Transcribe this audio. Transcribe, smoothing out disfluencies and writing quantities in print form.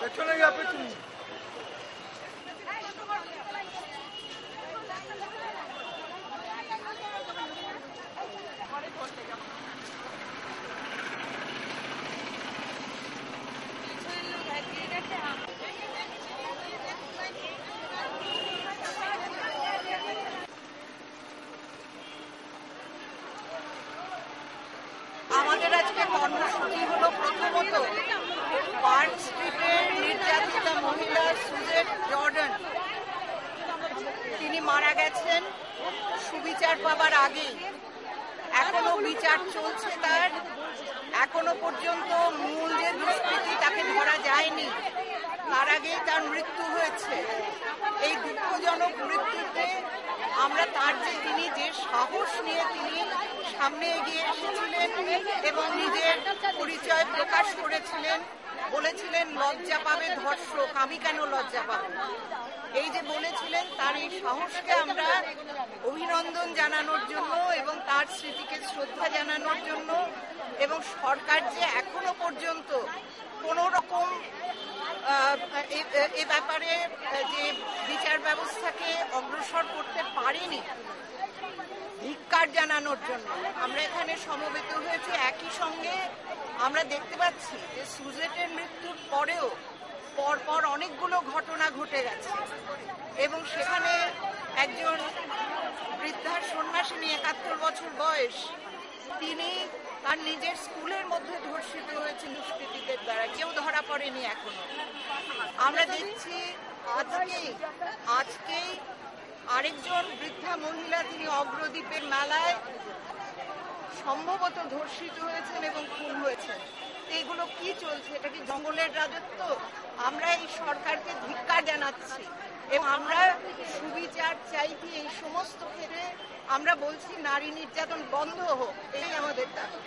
चले गया पे तुम আমাদের আজকে কর্মসূচি হলো প্রথমত পার্ক স্ট্রিটের নির্যাতিতা মহিলা সুজেট জর্ডান, তিনি মারা গেছেন সুবিচার পাবার আগেই। এখনো বিচার চলছে তার, এখনো পর্যন্ত মূল যে দুষ্কৃতী তাকে ধরা যায়নি, তার আগেই তার মৃত্যু হয়েছে। এই দুঃখজনক মৃত্যুতে আমরা তার তিনি যে সাহস নিয়ে তিনি সামনে এগিয়ে এসেছিলেন এবং নিজের পরিচয় প্রকাশ করেছিলেন, বলেছিলেন লজ্জা পাবে ধর্ষক, আমি কেন লজ্জা পাবো, এই যে বলেছিলেন, তার এই সাহসকে আমরা অভিনন্দন জানানোর জন্য এবং তার স্মৃতিকে শ্রদ্ধা জানানোর জন্য, এবং সরকার যে এখনো পর্যন্ত কোনো রকম এ ব্যাপারে যে বিচার ব্যবস্থাকে অগ্রসর করতে পারেনি, ধিক্কার জানানোর জন্য আমরা এখানে সমবেত হয়েছি। একই সঙ্গে আমরা দেখতে পাচ্ছি যে সুজেটের মৃত্যুর পরেও পরপর অনেকগুলো ঘটনা ঘটে গেছে এবং সেখানে একজন বৃদ্ধা সন্ন্যাসিনী, 71 বছর বয়স, তিনি তার নিজের স্কুলের মধ্যে ধর্ষিত হয়েছেন দুষ্কৃতীদের দ্বারা, কেউ ধরা পড়েনি এখনো। আমরা দেখছি আজকেই আরেকজন বৃদ্ধা মহিলা, তিনি অগ্রদ্বীপের মেলায় সম্ভবত ধর্ষিত হয়েছেন এবং খুন হয়েছেন। এগুলো কি চলছে? এটা কি জঙ্গলের রাজত্ব? আমরা এই সরকারকে ধিক্কার জানাচ্ছি এবং আমরা সুবিচার চাইছি। এই সমস্ত ক্ষেত্রে আমরা বলছি নারী নির্যাতন বন্ধ হোক, এই আমাদের দাবি।